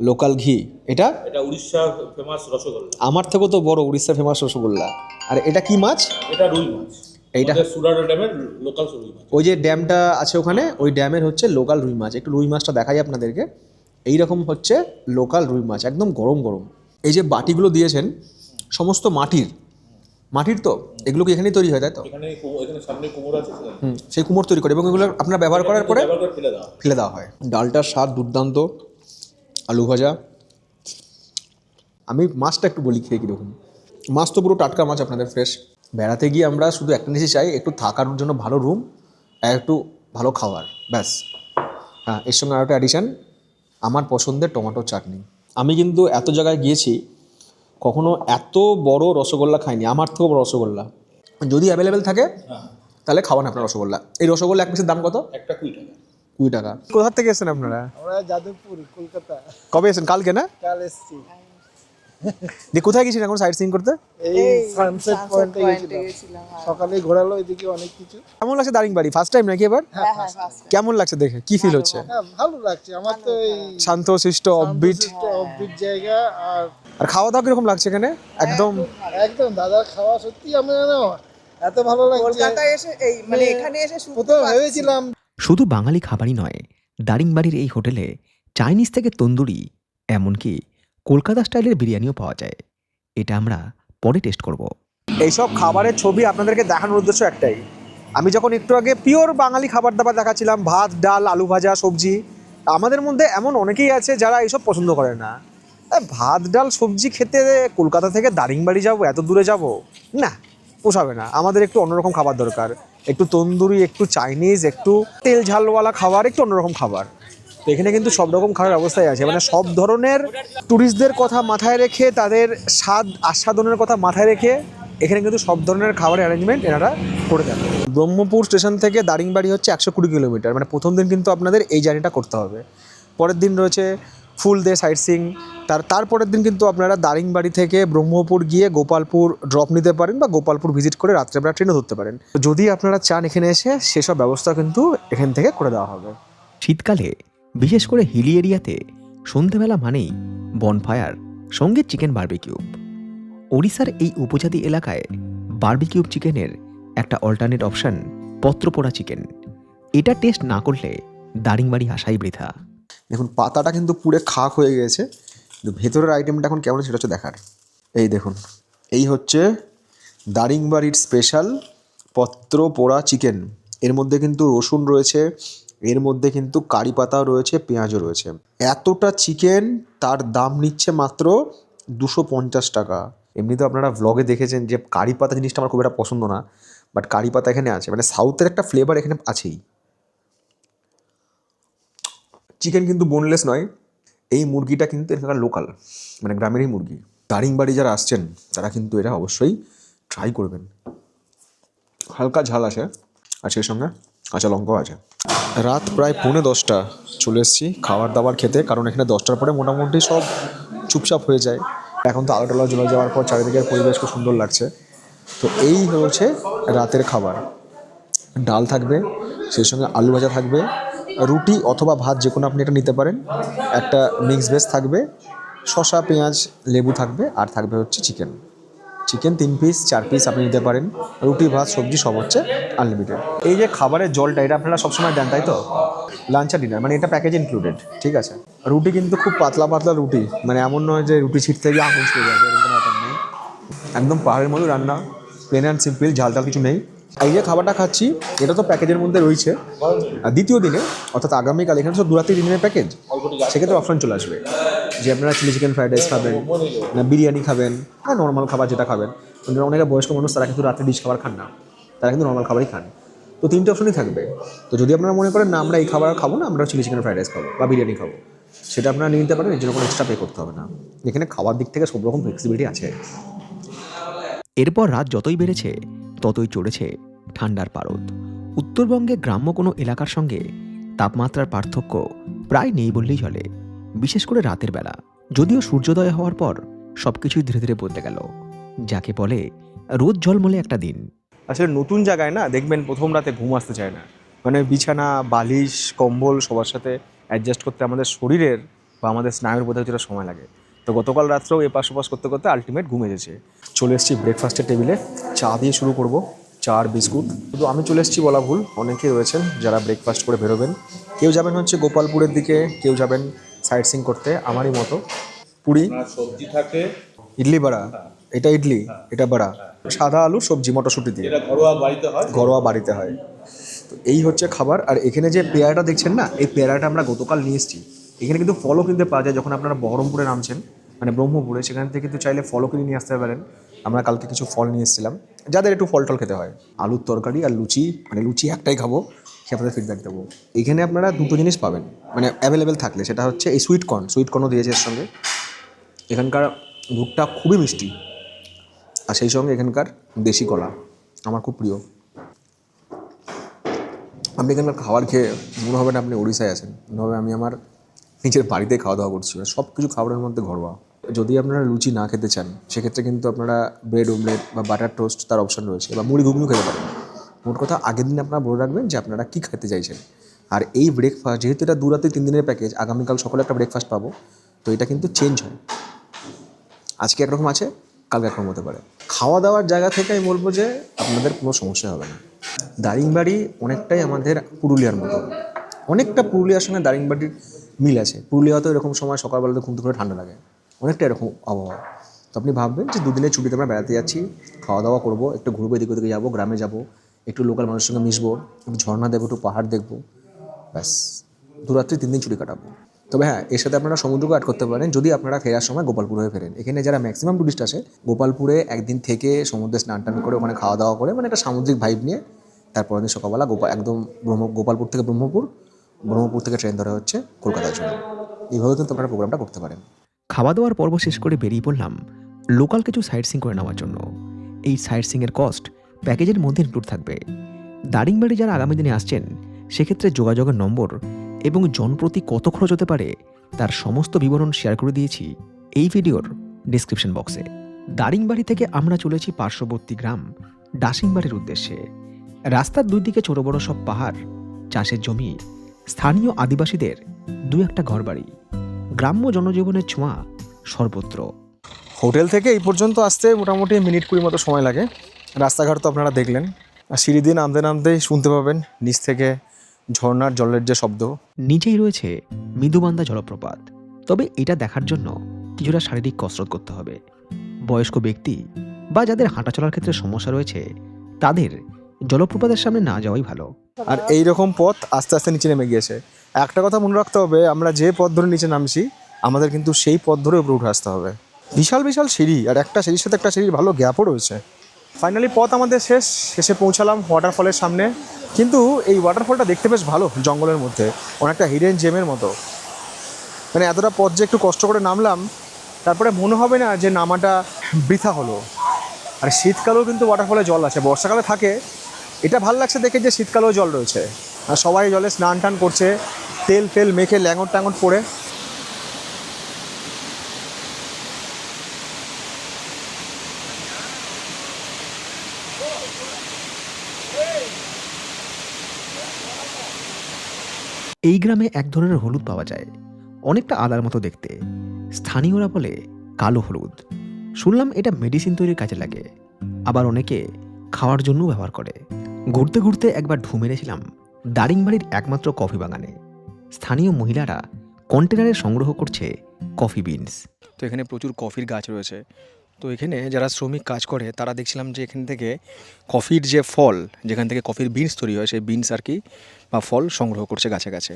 লোকাল ঘি। এটা এটা উড়িষ্যা ফেমাস রসগোল্লা। আমার থেকেও তো বড়, উড়িষ্যা ফেমাস রসগোল্লা। আর এটা কি মাছ? এটা রুই মাছ। এইটা সুরাট ড্যামের লোকাল রুই মাছ। ওই যে ড্যামটা আছে ওখানে, ওই ড্যামের হচ্ছে লোকাল রুই মাছ। একটু রুই মাছটা দেখাই আপনাদেরকে। এইরকম হচ্ছে লোকাল রুই মাছ, একদম গরম গরম। এই যে বাটিগুলো দিয়েছেন সমস্ত মাটির তো, এগুলো কি এখানেই তৈরি হয় তাই তো? এখানে সামনে কুমোর আছে, সেই কুমোর তৈরি করে এবং এগুলো আপনার ব্যবহার করার পরে ফেলে দেওয়া হয়। ডালটার স্বাদ দুর্দান্ত, আলু ভাজা। আমি মাছটা একটু বলি খেয়ে কীরকম। মাছ তো পুরো টাটকা মাছ, আপনাদের ফ্রেশ। বেড়াতে গিয়ে আমরা শুধু একটা জিনিসই চাই, একটু থাকার জন্য ভালো রুম আর একটু ভালো খাবার, ব্যাস। হ্যাঁ, এর সঙ্গে আরেকটা অ্যাডিশান, আমার পছন্দের টমেটো চাটনি। আমি কিন্তু এত জায়গায় গিয়েছি, কখনো এত বড় রসগোল্লা খাইনি। আমার থেকেও বড় রসগোল্লা যদি অ্যাভেলেবেল থাকে তাহলে খাওয়ান আপনার রসগোল্লা। এই রসগোল্লা এক পিসের দাম কত? একটা 20 টাকা। 20 টাকা। কোথা থেকে এসেছেন আপনারা? আমরা যাদবপুর, কলকাতা। কবে এসেছেন? কালকে না? কাল এসেছি। দিয়ে কোথায় গেছিলেন এখন সাইট সিইং করতে? এই সানসেট পয়েন্টে গেছিলাম। সকালে ঘোরালো এদিকে অনেক কিছু। কেমন লাগছে দারিংবাড়ি? ফার্স্ট টাইম নাকি এবার? হ্যাঁ, কেমন লাগছে দেখে? কি ফিল হচ্ছে? ভালো লাগছে। আমার তো এই শান্ত শিষ্ট অফবিট অফবিট জায়গা। আর খাওয়া দাওয়া কিরকম লাগছে এখানে? একদম দাদার খাওয়া সত্যি আমি এত ভালো লাগছে। কলকাতায় এসে এই মানে এখানে এসে প্রথমে ভেবেছিলাম শুধু বাঙালি খাবারই নয়, দারিংবাড়ির এই হোটেলে চাইনিজ থেকে তন্দুরি, এমনকি কলকাতা স্টাইলের বিরিয়ানিও পাওয়া যায়। এটা আমরা পরে টেস্ট করব। এইসব খাবারের ছবি আপনাদেরকে দেখানোর উদ্দেশ্য একটাই, আমি যখন একটু আগে পিওর বাঙালি খাবার দাবার দেখাচ্ছিলাম, ভাত ডাল আলু ভাজা সবজি, আমাদের মধ্যে এমন অনেকেই আছে যারা এইসব পছন্দ করে না। ভাত ডাল সবজি খেতে কলকাতা থেকে দারিংবাড়ি যাব, এত দূরে যাব, না পোষাবে না। আমাদের একটু অন্যরকম খাবার দরকার, একটু তন্দুরি, একটু চাইনিজ, একটু তেল ঝালওয়ালা খাবার, একটু অন্যরকম খাবার। তো এখানে কিন্তু সব রকম খাবার অবস্থায় আছে, মানে সব ধরনের ট্যুরিস্টদের কথা মাথায় রেখে, তাদের স্বাদ আস্বাদনের কথা মাথায় রেখে এখানে কিন্তু সব ধরনের খাবারের অ্যারেঞ্জমেন্ট এনারা করে দেন। ব্রহ্মপুর স্টেশন থেকে দারিংবাড়ি হচ্ছে 120 কিলোমিটার, মানে প্রথম দিন কিন্তু আপনাদের এই জার্নিটা করতে হবে। পরের দিন রয়েছে ফুল ডে সাইট সিইং। তারপরের দিন কিন্তু আপনারা দারিংবাড়ি থেকে ব্রহ্মপুর গিয়ে গোপালপুর ড্রপ নিতে পারেন, বা গোপালপুর ভিজিট করে রাত্রেবেলা ট্রেনও ধরতে পারেন। যদি আপনারা চান এখানে এসে, সেসব ব্যবস্থা কিন্তু এখান থেকে করে দেওয়া হবে। শীতকালে বিশেষ করে হিলি এরিয়াতে সন্ধেবেলা মানেই বনফায়ার, সঙ্গে চিকেন বারবিকিউব। ওড়িশার এই উপজাতি এলাকায় বারবিকিউব চিকেনের একটা অল্টারনেট অপশন পত্রপোড়া চিকেন। এটা টেস্ট না করলে দারিংবাড়ি আসাই বৃথা। দেখুন পাতাটা কিন্তু পুরো খাক হয়ে গেছে, কিন্তু ভেতরের আইটেমটা এখন কেমন সেটা হচ্ছে দেখার। এই দেখুন, এই হচ্ছে দারিংবাড়ির স্পেশাল পত্র পোড়া চিকেন। এর মধ্যে কিন্তু রসুন রয়েছে, এর মধ্যে কিন্তু কারি পাতাও রয়েছে, পেঁয়াজও রয়েছে। এতটা চিকেন, তার দাম নিচ্ছে মাত্র 250 টাকা। এমনিতে আপনারা ভ্লগে দেখেছেন যে কারি পাতা জিনিসটা আমার খুব একটা পছন্দ না, বাট কারি পাতা এখানে আছে, মানে সাউথের একটা ফ্লেভার এখানে আছেই। চিকেন কিন্তু বোনলেস নয়, এই মুরগিটা কিন্তু এখানকার লোকাল, মানে গ্রামেরই মুরগি। দারিংবাড়ি যারা আসছেন তারা কিন্তু এটা অবশ্যই ট্রাই করবেন। হালকা ঝাল আছে, আর সেই সঙ্গে কাঁচা লঙ্কাও আছে। রাত প্রায় 9:45 চলে এসেছি খাবার দাবার খেতে, কারণ এখানে 10টার পরে মোটামুটি সব চুপচাপ হয়ে যায়। এখন তো আলো টালো জ্বলে যাওয়ার পর চারিদিকের পরিবেশ খুব সুন্দর লাগছে। তো এই হচ্ছে রাতের খাবার। ডাল থাকবে, সেই সঙ্গে আলু ভাজা থাকবে, রুটি অথবা ভাত যে কোনো আপনি এটা নিতে পারেন, একটা মিক্স ভেজ থাকবে, শসা পেঁয়াজ লেবু থাকবে, আর থাকবে হচ্ছে চিকেন 3 পিস 4 পিস আপনি নিতে পারেন। রুটি ভাত সবজি সব হচ্ছে আনলিমিটেড। এই যে খাবারের জলটা, এটা আপনারা সবসময় দেন তাই তো? লাঞ্চ আর ডিনার মানে এটা প্যাকেজ ইনক্লুডেড, ঠিক আছে। রুটি কিন্তু খুব পাতলা পাতলা রুটি, মানে এমন নয় যে রুটি ছিটতে গিয়ে আঙুল ছুঁয়ে যাবে, এরকম ব্যাপার নেই। একদম পাহাড়ের মতো রান্না, প্লেন অ্যান্ড সিম্পল, ঝাল টাল কিছু নেই। এই যে খাবারটা খাচ্ছি এটা তো প্যাকেজের মধ্যে রয়েছে। আর দ্বিতীয় দিনে অর্থাৎ আগামীকাল এখানে তো 2 রাত্রি 3 দিনের প্যাকেজ, সেক্ষেত্রে অপশন চলে আসবে যে আপনারা চিলি চিকেন ফ্রাইড রাইস খাবেন, না বিরিয়ানি খাবেন, না নর্মাল খাবার যেটা খাবেন। কিন্তু অনেকে বয়স্ক মানুষ তারা কিন্তু রাত্রে ডিশ খাবার খান না, তারা কিন্তু নর্মাল খাবারই খান। তো 3টে অপশনই থাকবে। তো যদি আপনারা মনে করেন না আমরা এই খাবার খাবো না, আমরা চিলি চিকেন ফ্রাইড রাইস খাবো বা বিরিয়ানি খাবো, সেটা আপনারা নিয়ে নিতে পারেন, এর জন্য কোনো এক্সট্রা পে করতে হবে না। এখানে খাওয়ার দিক থেকে সব রকম ফ্লেক্সিবিলিটি আছে। এরপর রাত যতই বেড়েছে ততই চড়েছে ঠান্ডার পারদ। উত্তরবঙ্গে গ্রাম্য কোনো এলাকার সঙ্গে তাপমাত্রার পার্থক্য প্রায় নেই বললেই চলে, বিশেষ করে রাতের বেলা। যদিও সূর্যোদয় হওয়ার পর সবকিছুই ধীরে ধীরে বদলে গেল, যাকে বলে রোদ ঝলমলে একটা দিন। আসলে নতুন জায়গায় না দেখবেন প্রথম রাতে ঘুম আসতে চায় না, মানে বিছানা বালিশ কম্বল সবার সাথে অ্যাডজাস্ট করতে আমাদের শরীরের বা আমাদের স্নায়ুর বোধহয় কিছুটা সময় লাগে। তো গতকাল রাত্রেও এপাশ ওপাশ করতে করতে আলটিমেট ঘুম এসেছে। চলে এসেছি ব্রেকফাস্টের টেবিলে, চা দিয়ে শুরু করব, চা আর বিস্কুট। শুধু আমি চলে এসেছি বলা ভুল, অনেকেই রয়েছেন যারা ব্রেকফাস্ট করে বেরোবেন। কেউ যাবেন হচ্ছে গোপালপুরের দিকে, কেউ যাবেন সাইট সিইং করতে, আমারই মতো। পুরি সবজি থাকে, ইডলি বড়া, এটা ইডলি এটা বড়া, সাদা আলু সবজি মটরশুঁটি দিয়ে, এটা ঘরোয়া বাড়িতে হয়। ঘরোয়া বাড়িতে হয়। তো এই হচ্ছে খাবার। আর এখানে যে পেয়ারাটা দেখছেন না, এই পেয়ারাটা আমরা গতকাল নিয়ে এসেছি। এখানে কিন্তু ফলও কিনতে পাওয়া যায়, যখন আপনারা বহরমপুরে নামছেন মানে ব্রহ্মপুরে, সেখান থেকে কিন্তু চাইলে ফলও কিনে নিয়ে আসতে পারেন। আমরা কালকে কিছু ফল নিয়ে এসেছিলাম, যাদের একটু ফল টল খেতে হয়। আলুর তরকারি আর লুচি, মানে লুচি একটাই খাবো, খেয়ে আপনাদের ফিডব্যাক দেবো। এখানে আপনারা 2টো জিনিস পাবেন মানে অ্যাভেলেবেল থাকলে, সেটা হচ্ছে এই সুইট কর্নও দিয়েছে এর সঙ্গে। এখানকার ভুট্টা খুবই মিষ্টি, আর সেই সঙ্গে এখানকার দেশি কলা আমার খুব প্রিয়। আপনি এখানকার খাবার খেয়ে মনে হবে না আপনি ওড়িশায় আছেন, মনে হবে আমি আমার নিজের বাড়িতে খাওয়া দাওয়া করছি। সব কিছু খাবারের মধ্যে ঘরোয়া। যদি আপনারা লুচি না খেতে চান, সেক্ষেত্রে কিন্তু আপনারা ব্রেড অমলেট বা বাটার টোস্ট তার অপশন রয়েছে, বা মুড়ি ঘুগনিও খেতে পারেন। মোট কথা আগের দিন আপনারা বলে রাখবেন যে আপনারা কী খেতে চাইছেন। আর এই ব্রেকফাস্ট, যেহেতু এটা 2 রাত্রি 3 দিনের প্যাকেজ, আগামীকাল সকালে একটা ব্রেকফাস্ট পাবো, তো এটা কিন্তু চেঞ্জ হয়। আজকে একরকম আছে, কালকে একরকম হতে পারে। খাওয়া দাওয়ার জায়গা থেকে আমি বলবো যে আপনাদের কোনো সমস্যা হবে না। দারিংবাড়ি অনেকটাই আমাদের পুরুলিয়ার মতো, অনেকটা পুরুলিয়ার সঙ্গে দারিংবাড়ির মিল আছে। পুরুলিয়াতেও এরকম সময় সকালবেলাতে ঘুম থেকে করে ঠান্ডা লাগে, অনেকটা এরকম আবহাওয়া। তো আপনি ভাববেন যে 2 দিনের ছুটিতে আমরা বেড়াতে যাচ্ছি, খাওয়া দাওয়া করবো, একটু ঘুরবো, এদিকে ওদিকে যাবো, গ্রামে যাবো, একটু লোকাল মানুষের সঙ্গে মিশবো, একটু ঝর্ণা দেখবো, একটু পাহাড় দেখবো, ব্যাস 2 রাত্রি 3 দিন ছুটি কাটাবো। তবে হ্যাঁ, এর সাথে আপনারা সমুদ্রকে অ্যাড করতে পারেন যদি আপনারা ফেরার সময় গোপালপুর হয়ে ফেরেন। এখানে যারা ম্যাক্সিমাম টুরিস্ট আসে গোপালপুরে একদিন থেকে সমুদ্রে স্নান টান করে ওখানে খাওয়া দাওয়া করে মানে একটা সামুদ্রিক ভাইব নিয়ে তারপরের দিন সকালবেলা একদম গোপালপুর থেকে ব্রহ্মপুর থেকে ট্রেন ধরে হচ্ছে কলকাতার জন্য। এইভাবে কিন্তু আপনারা প্রোগ্রামটা করতে পারেন। খাওয়া দাওয়ার পর্ব শেষ করে বেরিয়ে পড়লাম লোকাল কিছু সাইট সিং করে নেওয়ার জন্য। এই সাইট সিংয়ের কস্ট প্যাকেজের মধ্যে ইনক্লুড থাকবে। দারিংবাড়ি যারা আগামী দিনে আসছেন সেক্ষেত্রে যোগাযোগের নম্বর এবং জনপ্রতি কত খরচ হতে পারে তার সমস্ত বিবরণ শেয়ার করে দিয়েছি এই ভিডিওর ডিসক্রিপশন বক্সে। দারিংবাড়ি থেকে আমরা চলেছি পার্শ্ববর্তী গ্রাম ডাসিংবাড়ির উদ্দেশ্যে। রাস্তার দুই দিকে ছোট বড় সব পাহাড়, চাষের জমি, স্থানীয় আদিবাসীদের দু একটা ঘরবাড়ি, গ্রাম্য জনজীবনের ছোঁয়া সর্বত্র। হোটেল থেকে এই পর্যন্ত আসতে মোটামুটি মিনিট 20 মতো সময় লাগে। রাস্তাঘাট তো আপনারা দেখলেন, আর সিঁড়ি দিয়ে নামতে নামতেই শুনতে পাবেন নিচ থেকে ঝর্ণার জলের যে শব্দ। নিচেই রয়েছে মৃদুবান্দা জলপ্রপাত। তবে এটা দেখার জন্য কিছুটা শারীরিক কসরত করতে হবে। বয়স্ক ব্যক্তি বা যাদের হাঁটা চলার ক্ষেত্রে সমস্যা রয়েছে তাদের জলপ্রপাতের সামনে না যাওয়াই ভালো। আর এই রকম পথ আস্তে আস্তে নিচে নেমে গিয়েছে। একটা কথা মনে রাখতে হবে, আমরা যে পথ ধরে নিচে নামছি আমাদের কিন্তু সেই পথ ধরে উপরে উঠে আসতে হবে। বিশাল বিশাল সিঁড়ি, আর একটা সিঁড়ির সাথে একটা সিঁড়ির ভালো গ্যাপও রয়েছে। ফাইনালি পথ আমাদের শেষে পৌঁছালাম ওয়াটারফলের সামনে। কিন্তু এই ওয়াটারফলটা দেখতে বেশ ভালো, জঙ্গলের মধ্যে অনেকটা হিডেন জেমের মতো। মানে এতটা পথ যে একটু কষ্ট করে নামলাম, তারপরে মনে হবে না যে নামাটা বৃথা হলো। আর শীতকালেও কিন্তু ওয়াটারফলে জল আছে, বর্ষাকালে থাকে। এটা ভালো লাগছে দেখে যে শীতকালেও জল রয়েছে, আর সবাই জলে স্নান টান করছে তেল ফেল মেখে ল্যাঙট ট্যাঙট পরে। এই গ্রামে এক ধরনের হলুদ পাওয়া যায়, অনেকটা আদার মতো দেখতে। স্থানীয়রা বলে কালো হলুদ। শুনলাম এটা মেডিসিন তৈরির কাজে লাগে, আবার অনেকে খাওয়ার জন্যও ব্যবহার করে। ঘুরতে ঘুরতে একবার ঢু মেরেছিলাম দারিংবাড়ির একমাত্র কফি বাগানে। স্থানীয় মহিলারা কন্টেনারে সংগ্রহ করছে কফি বিনস। তো এখানে প্রচুর কফির গাছ রয়েছে। তো এখানে যারা শ্রমিক কাজ করে তারা দেখছিলাম যে এখান থেকে কফির যে ফল, যেখান থেকে কফির বিনস তৈরি হয়, সেই বিনস আর কি বা ফল সংগ্রহ করছে গাছে গাছে।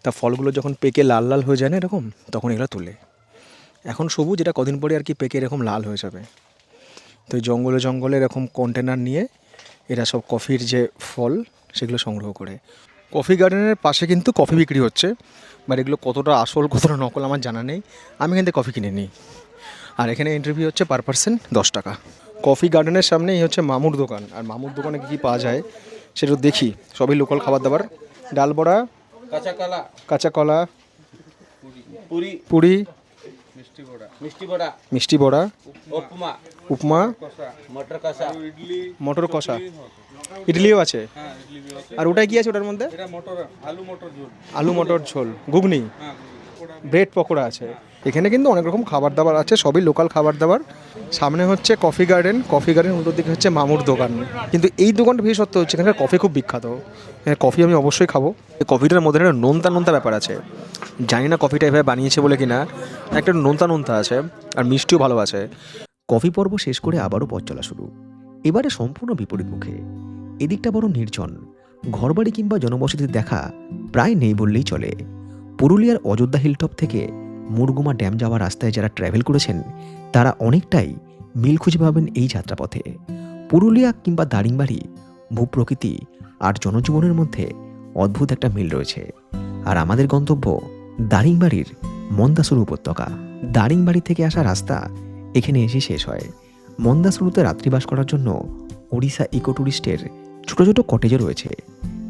তা ফলগুলো যখন পেকে লাল লাল হয়ে যায় না এরকম, তখন এগুলো তোলে। এখন সবুজ, এটা কদিন পরে আর কি পেকে এরকম লাল হয়ে যাবে। তো এই জঙ্গলে জঙ্গলে এরকম কন্টেনার নিয়ে এরা সব কফির যে ফল সেগুলো সংগ্রহ করে। কফি গার্ডেনের পাশে কিন্তু কফি বিক্রি হচ্ছে, বাট এগুলো কতটা আসল কতটা নকল আমার জানা নেই। আমি এখান থেকে কফি কিনে নিই। আর এখানে এন্ট্রি ফি হচ্ছে পার পার্সন 10 টাকা। কফি গার্ডেনের সামনেই হচ্ছে মামুর দোকান। আর মামুর দোকানে কী পাওয়া যায় সেটা দেখি। সবই লোকাল খাবার দাবার, ডাল বড়া, কাঁচা কলা, পুরি, মিষ্টি বড়া, উপমা, মটর কষা, ইডলিও আছে। আর ওটাই কি আছে ওটার মধ্যে? আলু মটর ঝোল, ঘুগনি, ব্রেড পকোড়া আছে। এখানে কিন্তু অনেক রকম খাবার দাবার আছে, সবই লোকাল খাবার দাবার। সামনে হচ্ছে কফি গার্ডেন, কফি গার্ডেন উল্টোর দিকে হচ্ছে মামুর দোকান। কিন্তু এই দোকানটা বেশি সত্য হচ্ছে এখানকার কফি খুব বিখ্যাত। কফি আমি অবশ্যই খাবো। এই কফিটার মধ্যে একটা নোনতা নোনতা ব্যাপার আছে, জানি না কফিটা এভাবে বানিয়েছে বলে কিনা, একটা নোনতা নোনতা আছে, আর মিষ্টিও ভালো আছে। কফি পর্ব শেষ করে আবারও পথ চলা শুরু। এবারে সম্পূর্ণ বিপরীত মুখে। এদিকটা বড় নির্জন, ঘরবাড়ি কিংবা জনবসতি দেখা প্রায় নেই বললেই চলে। পুরুলিয়ার অযোধ্যা হিলটপ থেকে মুরগুমা ড্যাম যাওয়ার রাস্তায় যারা ট্র্যাভেল করেছেন তারা অনেকটাই মিল খুঁজে পাবেন এই যাত্রাপথে। পুরুলিয়া কিংবা দারিংবাড়ি ভূপ্রকৃতি আর জনজীবনের মধ্যে অদ্ভুত একটা মিল রয়েছে। আর আমাদের গন্তব্য দারিংবাড়ির মন্দাসুর উপত্যকা। দারিংবাড়ি থেকে আসা রাস্তা এখানে এসে শেষ হয়। মন্দাসুরুতে রাত্রিবাস করার জন্য ওড়িশা ইকো ট্যুরিস্টের ছোট ছোট কটেজও রয়েছে।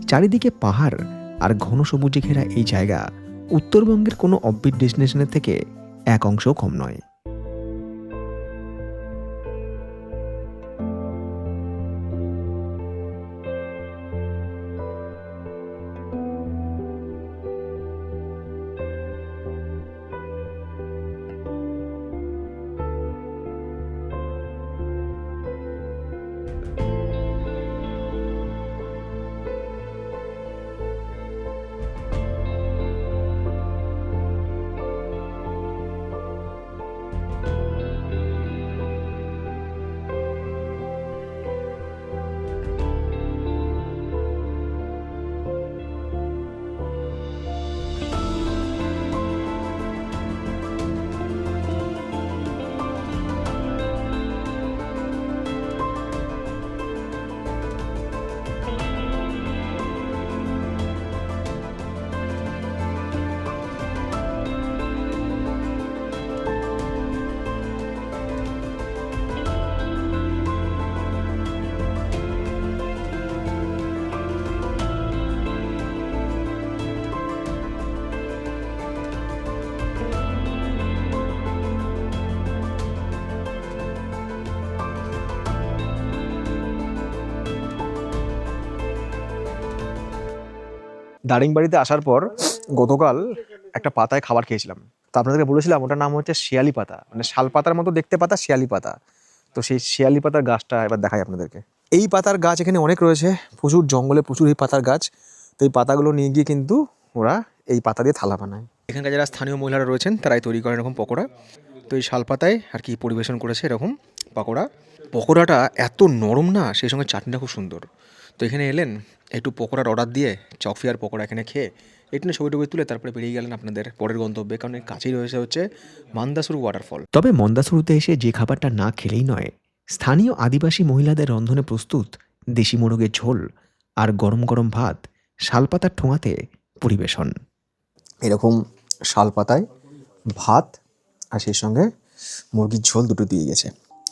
চারিদিকে পাহাড় আর ঘন সবুজে ঘেরা এই জায়গা উত্তরবঙ্গের কোনো অফবিট ডেস্টিনেশনের থেকে এক অংশও কম নয়। দারিংবাড়িতে আসার পর গতকাল একটা পাতায় খাবার খেয়েছিলাম, তো আপনাদেরকে বলেছিলাম ওটার নাম হচ্ছে শিয়ালি পাতা, মানে শাল পাতার মতো দেখতে পাতা, শিয়ালি পাতা। তো সেই শিয়ালি পাতার গাছটা এবার দেখাই আপনাদেরকে। এই পাতার গাছ এখানে অনেক রয়েছে, প্রচুর জঙ্গলে প্রচুর এই পাতার গাছ। তো এই পাতাগুলো নিয়ে গিয়ে কিন্তু ওরা এই পাতা দিয়ে থালা বানায়। এখানকার যারা স্থানীয় মহিলারা রয়েছেন তারাই তৈরি করেন এরকম পকোড়া। তো এই শাল পাতায় আর কি পরিবেশন করেছে এরকম পকোড়া। পকোড়াটা এত নরম না, সেই সঙ্গে চাটনিটা খুব সুন্দর। তো এখানে এলেন, একটু পকোড়ার অর্ডার দিয়ে চফি আর পকোড়া এখানে খেয়ে একটু ছবি টবি তুলে তারপরে বেরিয়ে গেলেন আপনাদের পরের গন্তব্যে, কারণ এর কাছেই রয়েছে হচ্ছে মান্দাসুর ওয়াটারফল। তবে মন্দাসুরুতে এসে যে খাবারটা না খেলেই নয়, স্থানীয় আদিবাসী মহিলাদের রন্ধনে প্রস্তুত দেশি মোরগের ঝোল আর গরম গরম ভাত শালপাতার ঠোঙাতে পরিবেশন। এরকম শাল পাতায় ভাত আর সেই সঙ্গে মুরগির ঝোল দুটো দিয়ে গেছে।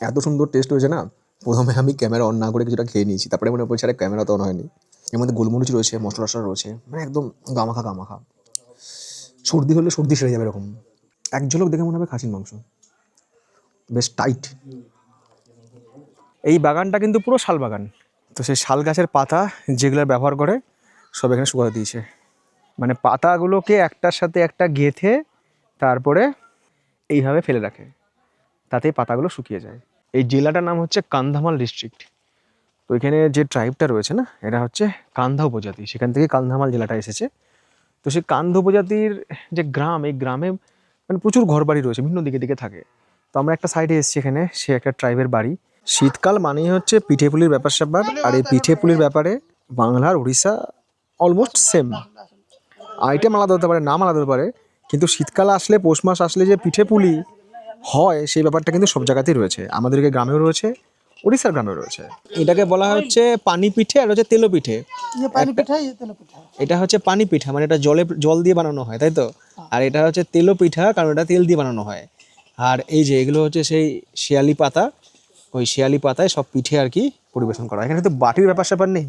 এত সুন্দর টেস্ট হয়েছে না, প্রথমে আমি ক্যামেরা অন না করে কিছুটা খেয়ে নিয়েছি, তারপরে মনে পড়ছে আরে ক্যামেরা তো অন হয়নি। এর মধ্যে গোলমরিচ রয়েছে, মশলা টশলা রয়েছে, মানে একদম গামাখা গামাখা। সর্দি হলে সর্দি সেরে যাবে এরকম। এক ঝলক দেখে মনে হবে খাসির মাংস, বেশ টাইট। এই বাগানটা কিন্তু পুরো শাল বাগান। তো সেই শাল গাছের পাতা যেগুলো ব্যবহার করে সব এখানে শুকাতে দিয়েছে, মানে পাতাগুলোকে একটার সাথে একটা গেঁথে তারপরে এইভাবে ফেলে রাখে, তাতে পাতাগুলো শুকিয়ে যায়। এই জেলাটার নাম হচ্ছে কান্ধামাল ডিস্ট্রিক্ট। তো এখানে যে ট্রাইবটা রয়েছে না, এটা হচ্ছে কান্ধা উপজাতি, সেখান থেকে কান্ধামাল জেলাটা এসেছে। তো সেই কান্ধ উপজাতির যে গ্রাম, এই গ্রামে মানে প্রচুর ঘরবাড়ি রয়েছে, বিভিন্ন দিকে দিকে থাকে। তো আমরা একটা সাইডে এসেছি, এখানে সে একটা ট্রাইবের বাড়ি। শীতকাল মানেই হচ্ছে পিঠে পুলির ব্যাপার স্যাপার, আর এই পিঠে পুলির ব্যাপারে বাংলা আর উড়িষ্যা অলমোস্ট সেম। আইটেম আলাদা হতে পারে, নাম আলাদা হতে পারে, কিন্তু শীতকাল আসলে, পৌষ মাস আসলে যে পিঠে পুলি হয় সেই ব্যাপারটা কিন্তু সব জায়গাতেই রয়েছে। আমাদেরকে গ্রামেও রয়েছে, উড়িষ্যার গ্রামেও রয়েছে। এটাকে বলা হচ্ছে পানি পিঠে আর হচ্ছে তেলো পিঠে। ये पानी पिठा ये तेल पिठा এটা হচ্ছে পানি পিঠা, মানে এটা জল দিয়ে বানানো হয়, তাই তো? আর এটা হচ্ছে তেলো পিঠা, কারণ এটা তেল দিয়ে বানানো হয়। আর এই যে এগুলো হচ্ছে সেই শিয়ালি পাতা, ওই শিয়ালি পাতায় সব পিঠে আর কি পরিবেশন করা হয়। এখানে কিন্তু বাটির ব্যাপার স্যাপার নেই,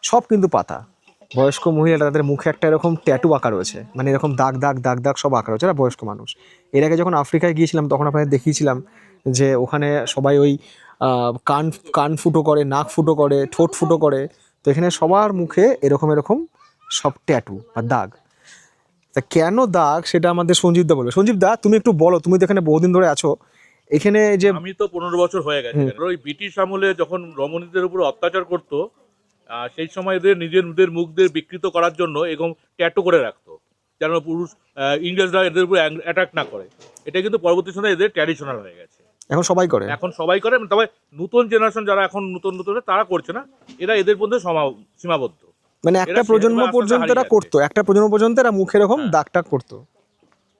সব কিন্তু পাতা। বয়স্ক মহিলারা, তাদের মুখে একটা এরকম ট্যাটু আঁকা রয়েছে, মানে এরকম দাগ দাগ দাগ দাগ সব আঁকা রয়েছে, এরা বয়স্ক মানুষ। এর আগে যখন আফ্রিকায় গিয়েছিলাম তখন আপনাদের দেখিয়েছিলাম যে ওখানে সবাই ওই কান ফুটো করে, নাক ফুটো করে, ঠোঁট ফুটো করে। তো এখানে সবার মুখে এরকম এরকম সব ট্যাটু আর দাগ। তা কেন দাগ সেটা আমাদের সঞ্জীব দা বলবে। সঞ্জীব দা, তুমি একটু বলো, তুমি তো এখানে বহুদিন ধরে আছো, এখানে যে আমি তো 15 বছর হয়ে গেছে। ওই ব্রিটিশ আমলে যখন রমণীদের উপর অত্যাচার করতো, সেই সময় এদের নিজেদের মুখদের বিকৃত করার জন্য এরকম ট্যাটু করে রাখতো, যেন পুরুষ ইংরেজরা এদের উপর অ্যাটাক না করে। এটা কিন্তু পরবর্তী সময় এদের ট্র্যাডিশনাল হয়ে গেছে, এখন সবাই করে। এখন সবাই করে। তবে নতুন জেনারেশন যারা এখন নতুন তারা করছে না, এরা এদের মধ্যে সীমাবদ্ধ। মানে একটা এরা প্রজন্ম সেভাবে আস্তে পর্যন্ত আস্তে এরা হারিয়ে করতো, একটা প্রজন্ম পর্যন্ত এরা মুখে এরকম হ্যাঁ। দাগ টাগ করতো।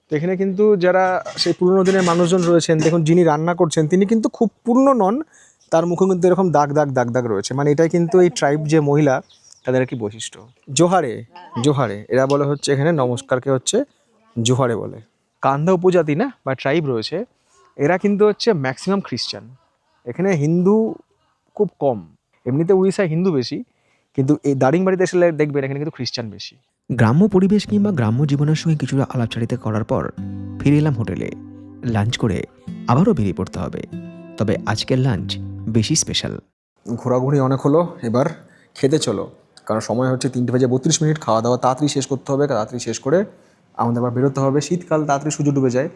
তো এখানে কিন্তু যারা সেই পুরনো দিনের মানুষজন রয়েছেন, দেখুন যিনি রান্না করছেন তিনি কিন্তু খুব পুরনো নন, তার মুখে কিন্তু এরকম দাগ দাগ দাগ দাগ রয়েছে। মানে এটাই কিন্তু এই ট্রাইব যে মহিলা, তাদের কি বৈশিষ্ট্য। জোহারে, জোহারে এরা বলে হচ্ছে, এখানে নমস্কারকে হচ্ছে জোহারে বলে। কান্ধা উপজাতি না বা ট্রাইব রয়েছে, এরা কিন্তু হচ্ছে ম্যাক্সিমাম খ্রিস্টান। এখানে হিন্দু খুব কম, এমনিতে উড়িষ্যায় হিন্দু বেশি, কিন্তু এই দারিংবাড়িতে এসে দেখবেন এখানে কিন্তু খ্রিস্টান বেশি। গ্রাম্য পরিবেশ কিংবা গ্রাম্য জীবনের সঙ্গে কিছুটা আলাপচারিতা করার পর ফিরে এলাম হোটেলে। লাঞ্চ করে আবারও বেরিয়ে পড়তে হবে, তবে আজকের লাঞ্চ বেশি স্পেশাল। ঘোরাঘুরি অনেক হলো, এবার খেতে চলো, কারণ সময় হচ্ছে 3:32। খাওয়া দাওয়া তাড়াতাড়ি শেষ করতে হবে, তাড়াতাড়ি শেষ করে আমাদের আবার বেরোতে হবে। শীতকাল, তাড়াতাড়ি সূর্য ডুবে যায়,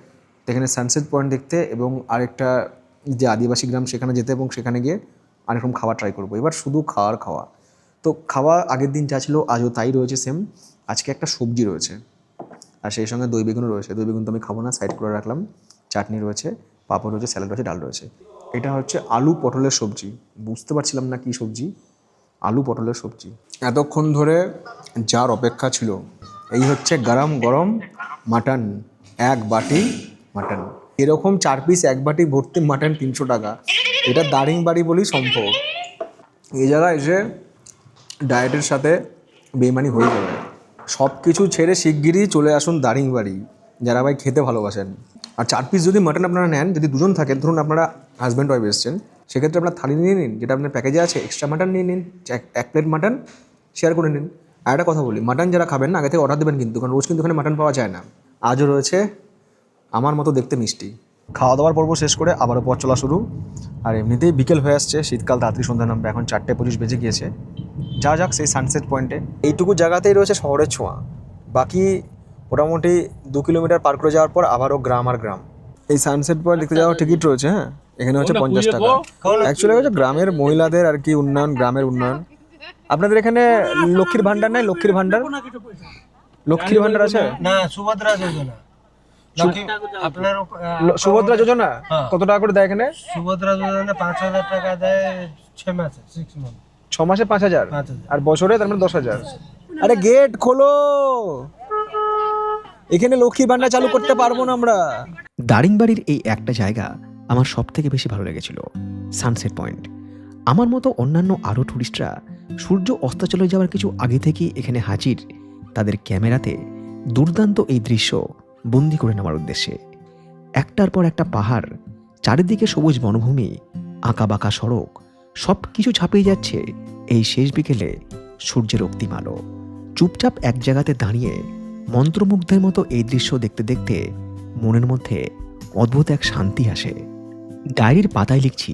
তো এখানে সানসেট পয়েন্ট দেখতে এবং আরেকটা যে আদিবাসী গ্রাম সেখানে যেতে এবং সেখানে গিয়ে আরেকরকম খাবার ট্রাই করবো। এবার শুধু খাওয়া। তো খাওয়া আগের দিন যা ছিল আজও তাই রয়েছে সেম। আজকে একটা সবজি রয়েছে আর সেই সঙ্গে দই বেগুনও রয়েছে। দই বেগুন তো আমি খাবো না, সাইড করে রাখলাম। চাটনি রয়েছে, পাঁপড় রয়েছে, স্যালাড রয়েছে, ডাল রয়েছে। এটা হচ্ছে আলু পটলের সবজি। বুঝতে পারছিলাম না কি সবজি, আলু পটলের সবজি। এতক্ষণ ধরে যার অপেক্ষা ছিল, এই হচ্ছে গরম গরম মাটন, 1 বাটি মাটন। এরকম 4 পিস 1 বাটি ভর্তি মাটন 300 টাকা। এটা দারিংবাড়ি বলেই সম্ভব। এই জায়গায় এসে ডায়েটের সাথে বেইমানি হয়ে যাবে। সব কিছু ছেড়ে শিগগিরই চলে আসুন দারিংবাড়ি, যারা ভাই খেতে ভালোবাসেন। আর 4 পিস যদি মাটন আপনারা নেন, যদি দুজন থাকেন, ধরুন আপনারা হাজব্যান্ড ওয়াইফ এসছেন, সেক্ষেত্রে আপনার থালি নিয়ে নিন, যেটা আপনার প্যাকেজে আছে। এক্সট্রা মাটন নিয়ে নিন, 1 প্লেট মাটন শেয়ার করে নিন। আর একটা কথা বলি, মাটন যারা খাবেন না, আগে থেকে অর্ডার দেবেন কিন্তু, কারণ রোজ কিন্তু এখানে মাটন পাওয়া যায় না। আজও রয়েছে আমার মতো দেখতে মিষ্টি। খাওয়া দাওয়ার পর্ব শেষ করে আবারও পথ চলা শুরু। আর এমনিতেই বিকেল হয়ে আসছে, শীতকাল তাড়াতাড়ি সন্ধ্যা নামবে। এখন 4:25 বেজে গিয়েছে। যা যাক সেই সানসেট পয়েন্টে। এইটুকু জায়গাতেই রয়েছে শহরের ছোঁয়া, বাকি মোটামুটি 2 কিলোমিটার পার করে যাওয়ার পর আবারও গ্রাম আর গ্রাম। এই সানসেট পয়েন্ট দেখতে যাওয়ার টিকিট রয়েছে, হ্যাঁ, এখানে হচ্ছে 50 টাকা। অ্যাকচুয়ালি হচ্ছে গ্রামের মহিলাদের আর কি উন্নয়ন, গ্রামের উন্নয়ন। আপনাদের এখানে লক্ষ্মীর ভান্ডার নাই? লক্ষ্মীর ভান্ডার আছে না, সুভদ্রা যোজনা। আপনার সুভদ্রা যোজনা কত টাকা করে দেয় এখানে? সুভদ্রা যোজনা 5,000 টাকা দেয় 6 মাসে, 6 মান্থ। 6 মাসে 5,000 5,000 আর বছরে তার মানে 10,000। আরে গেট খোলো, এখানে লক্ষ্মী ভান্ডার চালু করতে পারবো না আমরা। দারিংবাড়ির এই একটা জায়গা আমার সব থেকে বেশি ভালো লেগেছিল, সানসেট পয়েন্ট। আমার মতো অন্যান্য আরও ট্যুরিস্টরা সূর্য অস্ত চলে যাওয়ার কিছু আগে থেকেই এখানে হাজির, তাদের ক্যামেরাতে দুর্দান্ত এই দৃশ্য বন্দি করে নেওয়ার উদ্দেশ্যে। একটার পর একটা পাহাড়, চারিদিকে সবুজ বনভূমি, আঁকাবাঁকা সড়ক, সব কিছু ছাপিয়ে যাচ্ছে এই শেষ বিকেলে সূর্যের রক্তিম আলো। চুপচাপ এক জায়গাতে দাঁড়িয়ে মন্ত্রমুগ্ধের মতো এই দৃশ্য দেখতে দেখতে মনের মধ্যে অদ্ভুত এক শান্তি আসে। ডায়েরির পাতায় লিখছি,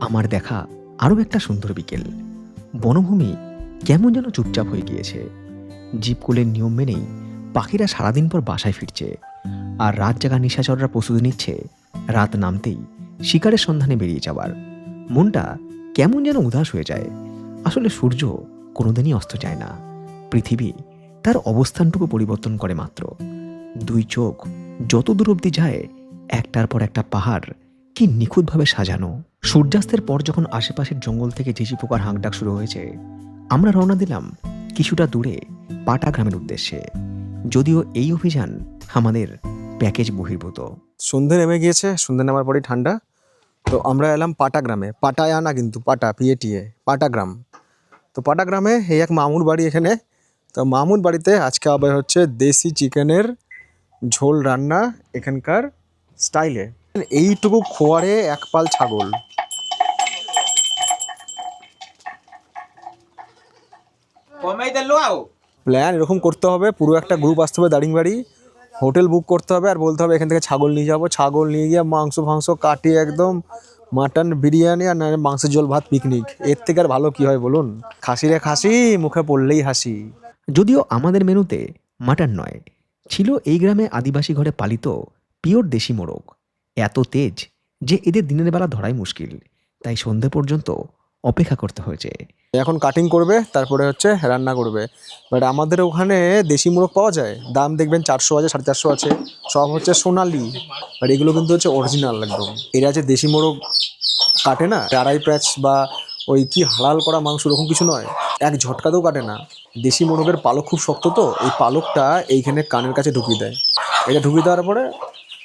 আমার দেখা আরও একটা সুন্দর বিকেল। বনভূমি কেমন যেন চুপচাপ হয়ে গিয়েছে। জীবকুলের নিয়ম মেনেই পাখিরা সারাদিন পর বাসায় ফিরছে, আর রাত জাগা নিশাচররা প্রস্তুতি নিচ্ছে রাত নামতেই শিকারের সন্ধানে বেরিয়ে যাওয়ার। মনটা কেমন যেন উদাস হয়ে যায়। আসলে সূর্য কোনোদিনই অস্ত যায় না, পৃথিবী তার অবস্থানটুকু পরিবর্তন করে মাত্র। দুই চোখ যত দূর অবধি যায়, একটার পর একটা পাহাড় কি নিখুঁতভাবে সাজানো। সূর্যাস্তের পর যখন আশেপাশের জঙ্গল থেকে ঝিঝি পোকার হাঁকডাক শুরু হয়েছে, আমরা রওনা দিলাম কিছুটা দূরে পাটা গ্রামের উদ্দেশ্যে। যদিও এই অভিযান আমাদের প্যাকেজ বহির্ভূত। সন্ধে নেমে গিয়েছে, সন্ধে নামার পরেই ঠান্ডা। তো আমরা এলাম পাটা গ্রামে, পাটায়া না কিন্তু পাটা, PATA, পাটা গ্রাম। তো পাটা গ্রামে এই এক মামুর বাড়ি এখানে। তো মামুর বাড়িতে আজকে আবার হচ্ছে দেশি চিকেনের ঝোল রান্না এখানকার স্টাইলে। এইটুকু খোয়ারে এক পাল ছাগল। প্ল্যান এরকম করতে হবে, পুরো একটা গ্রুপ আসতে হবে দারিংবাড়ি, হোটেল বুক করতে হবে আর বলতে হবে এখান থেকে ছাগল নিয়ে যাবো। ছাগল নিয়ে গিয়ে মাংস কাটিয়ে একদম মাটন বিরিয়ানি আর না মাংসের ঝোল ভাত পিকনিক। এর থেকে আর ভালো কি হয় বলুন? খাসিরে খাসি, মুখে পড়লেই হাসি। যদিও আমাদের মেনুতে মাটন নয়, ছিল এই গ্রামে আদিবাসী ঘরে পালিত পিওর দেশি মোরগ। এত তেজ যে এদের দিনের বেলা ধরাই মুশকিল, তাই সন্ধে পর্যন্ত অপেক্ষা করতে হয়েছে। এখন কাটিং করবে, তারপরে হচ্ছে রান্না করবে। বাট আমাদের ওখানে দেশি মোরগ পাওয়া যায়, দাম দেখবেন 400 আছে, 450 আছে, সব হচ্ছে সোনালি। আর এগুলো কিন্তু হচ্ছে অরিজিনাল একদম। এরা যে দেশি মোরগ কাটে না, আড়াই প্যাচ বা ওই কি হালাল করা মাংস ওরকম কিছু নয়, এক ঝটকাতেও কাটে না। দেশি মোরগের পালক খুব শক্ত, তো এই পালকটা এইখানে কানের কাছে ঢুকিয়ে দেয়। এটা ঢুকিয়ে দেওয়ার পরে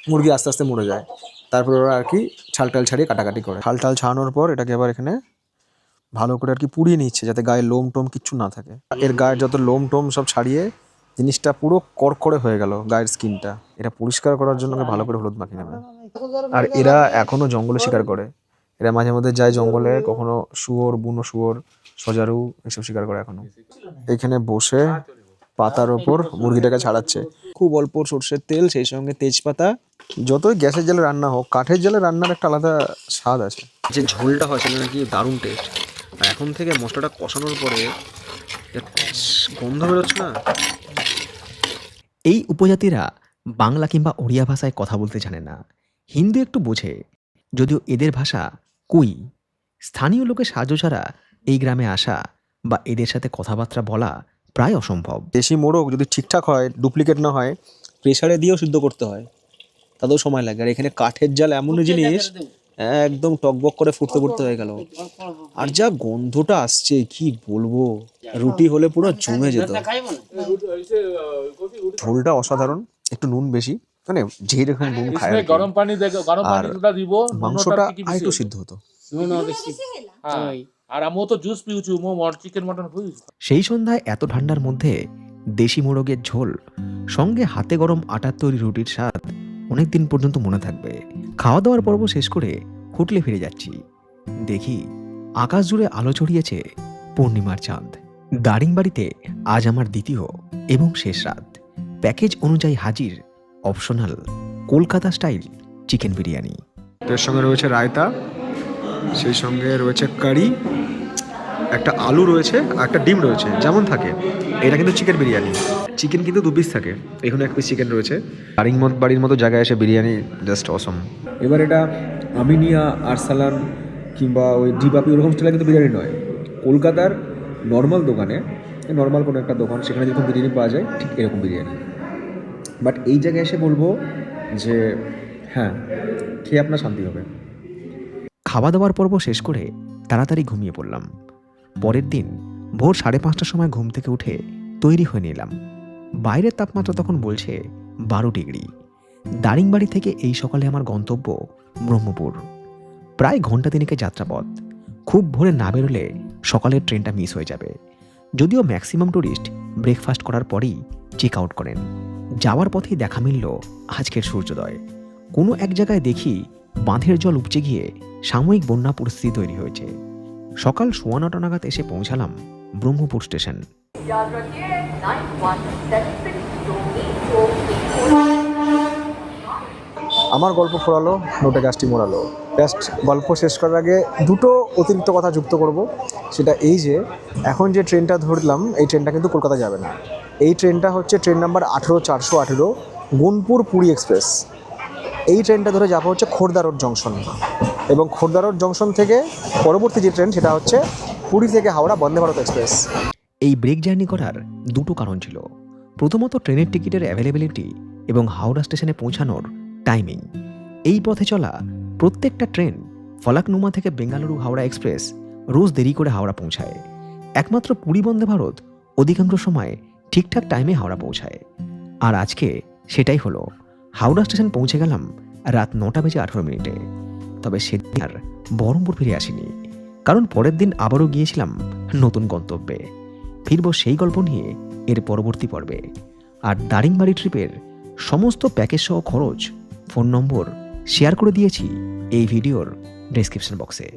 মুরগি আস্তে আস্তে মরে যায়। তারপরে ওরা আর কি ছালটাল ছাড়িয়ে কাটাকাটি করে। ছালটাল ছাড়ানোর পর এটাকে আবার এখানে ভালো করে আর কি পুড়িয়ে নিচ্ছে, যাতে গায়ে লোম টোম কিচ্ছু না থাকে। এর গায়ের যত লোম টোম সব ছাড়িয়ে জিনিসটা পুরো কড়কড়ে হয়ে গেল গায়ের স্কিনটা। এটা পরিষ্কার করার জন্য ভালো করে হলুদ মাখিয়ে নেবে। আর এরা এখনো জঙ্গলে শিকার করে। এরা মাঝে মধ্যে যায় জঙ্গলে, কখনো শুয়োর, বুনো শুয়োর, সজারু এসব শিকার করে এখনো। এখানে বসে পাতার ওপর মুরগিটাকে ছাড়াচ্ছে। খুব অল্প সর্ষের তেল, সেই সঙ্গে তেজপাতা। যতই গ্যাসের জালে রান্না হোক, কাঠের জালে রান্নার একটা আলাদা স্বাদ আছে। যে ঝোলটা হয় সেটা নাকি দারুণ টেস্ট। আর এখন থেকে মশলাটা কষানোর পরে গন্ধ বেরোচ্ছে না। এই উপজাতিরা বাংলা কিংবা ওড়িয়া ভাষায় কথা বলতে জানে না, হিন্দি একটু বোঝে, যদিও এদের ভাষা কুই। স্থানীয় লোকের সাহায্য ছাড়া এই গ্রামে আসা বা এদের সাথে কথাবার্তা বলা প্রায় অসম্ভব। দেশি মোরগ যদি ঠিকঠাক হয়, ডুপ্লিকেট না হয়, প্রেসারে দিয়েও সিদ্ধ করতে হয়, তাতেও সময় লাগে। আর এখানে কাঠের জাল এমন জিনিস, একদম টকবক করে ফুটতে ফুটতে হয়ে গেল। আর যা গন্ধটা আসছে কি বলবো, রুটি হলে পুরো জমে যেত। ঝোলটা অসাধারণ, একটু নুন বেশি, মানে যেরকম নুন খায় আর কি। গরম পানি গরম আর পানিটা দিব, মাংসটা আরেকটু সিদ্ধ হতো। আর আমিও তো জুস পিউছি, চিকেন মটন পিউছি। সেই সন্ধ্যায় এত ঠান্ডার মধ্যে দেশি মোরগের ঝোল সঙ্গে হাতে গরম আটার তৈরি রুটির স্বাদ অনেকদিন পর্যন্ত মনে থাকবে। খাওয়া দাওয়ার পর্ব শেষ করে হোটেলে ফিরে যাচ্ছি, দেখি আকাশ জুড়ে আলো ছড়িয়েছে পূর্ণিমার চাঁদ। দারিংবাড়িতে আজ আমার দ্বিতীয় এবং শেষ রাত। প্যাকেজ অনুযায়ী হাজির optional Kolkata style chicken biryani. এর সঙ্গে রয়েছে রায়তা, সেই সঙ্গে রয়েছে কারি, একটা আলু রয়েছে আর একটা ডিম রয়েছে যেমন থাকে। এটা কিন্তু চিকেন বিরিয়ানি, চিকেন কিন্তু 2 পিস থাকে, এখানে 1 পিস চিকেন রয়েছে। বাড়ির মতো জায়গায় এসে বিরিয়ানি জাস্ট অসম। এবার এটা আমিনিয়া, আরসালান কিংবা ওই ডিবাপি ওরকম স্টাইলে কিন্তু বিরিয়ানি নয়। কলকাতার নর্মাল দোকানে, নর্মাল কোনো একটা দোকান, সেখানে যেরকম বিরিয়ানি পাওয়া যায় ঠিক এরকম বিরিয়ানি। বাট এই জায়গায় এসে বলবো যে হ্যাঁ, খেয়ে আপনার শান্তি হবে। খাওয়া দাওয়ার পর্ব শেষ করে তাড়াতাড়ি ঘুমিয়ে পড়লাম। পরের দিন ভোর 5:30টার সময় ঘুম থেকে উঠে তৈরি হয়ে নিলাম। বাইরের তাপমাত্রা তখন বলছে 12 ডিগ্রি। দারিংবাড়ি থেকে এই সকালে আমার গন্তব্য ব্রহ্মপুর। প্রায় ঘন্টা তিনেকের যাত্রাপথ। খুব ভোরে না বেরোলে সকালের ট্রেনটা মিস হয়ে যাবে। যদিও ম্যাক্সিমাম টুরিস্ট ব্রেকফাস্ট করার পরেই চেক আউট করেন। যাওয়ার পথেই দেখা মিলল আজকের সূর্যোদয়। কোনো এক জায়গায় দেখি বাঁধের জল উপচে গিয়ে সাময়িক বন্যা পরিস্থিতি তৈরি হয়েছে। সকাল 9:15 নাগাদ এসে পৌঁছালাম ব্রহ্মপুর স্টেশন। আমার গল্প ফোরালো, নোটে গাছটি মোড়ালো। জাস্ট গল্প শেষ করার আগে দুটো অতিরিক্ত কথা যুক্ত করব। সেটা এই যে এখন যে ট্রেনটা ধরলাম, এই ট্রেনটা কিন্তু কলকাতা যাবে না। এই ট্রেনটা হচ্ছে train number 18418, Gunupur Puri express. এই ট্রেনটা ধরে যাবো হচ্ছে খোর্দা রোড জংশন, এবং খোর্দা রোড জংশন থেকে পরবর্তী যে ট্রেন সেটা হচ্ছে পুরী থেকে হাওড়া বন্দে ভারত এক্সপ্রেস। এই ব্রেক জার্নি করার দুটো কারণ ছিল। প্রথমত ট্রেনের টিকিটের অ্যাভেলেবিলিটি এবং হাওড়া স্টেশনে পৌঁছানোর টাইমিং। এই পথে চলা প্রত্যেকটা ট্রেন ফলাকনুমা থেকে বেঙ্গালুরু হাওড়া এক্সপ্রেস রোজ দেরি করে হাওড়া পৌঁছায়। একমাত্র পুরী বন্দে ভারত অধিকাংশ সময় ঠিকঠাক টাইমে হাওড়া পৌঁছায়। আর আজকে সেটাই হলো। হাওড়া স্টেশন পৌঁছে গেলাম রাত 9:18। তবে সেদিন আর বহরমপুর ফিরে আসিনি, কারণ পরের দিন আবারও গিয়েছিলাম নতুন গন্তব্যে। ফিরব সেই গল্প নিয়ে এর পরবর্তী পর্বে। আর দারিংবাড়ি ট্রিপের সমস্ত প্যাকেজ সহ খরচ, ফোন নম্বর শেয়ার করে দিয়েছি এই ভিডিওর ডেসক্রিপশন বক্সে।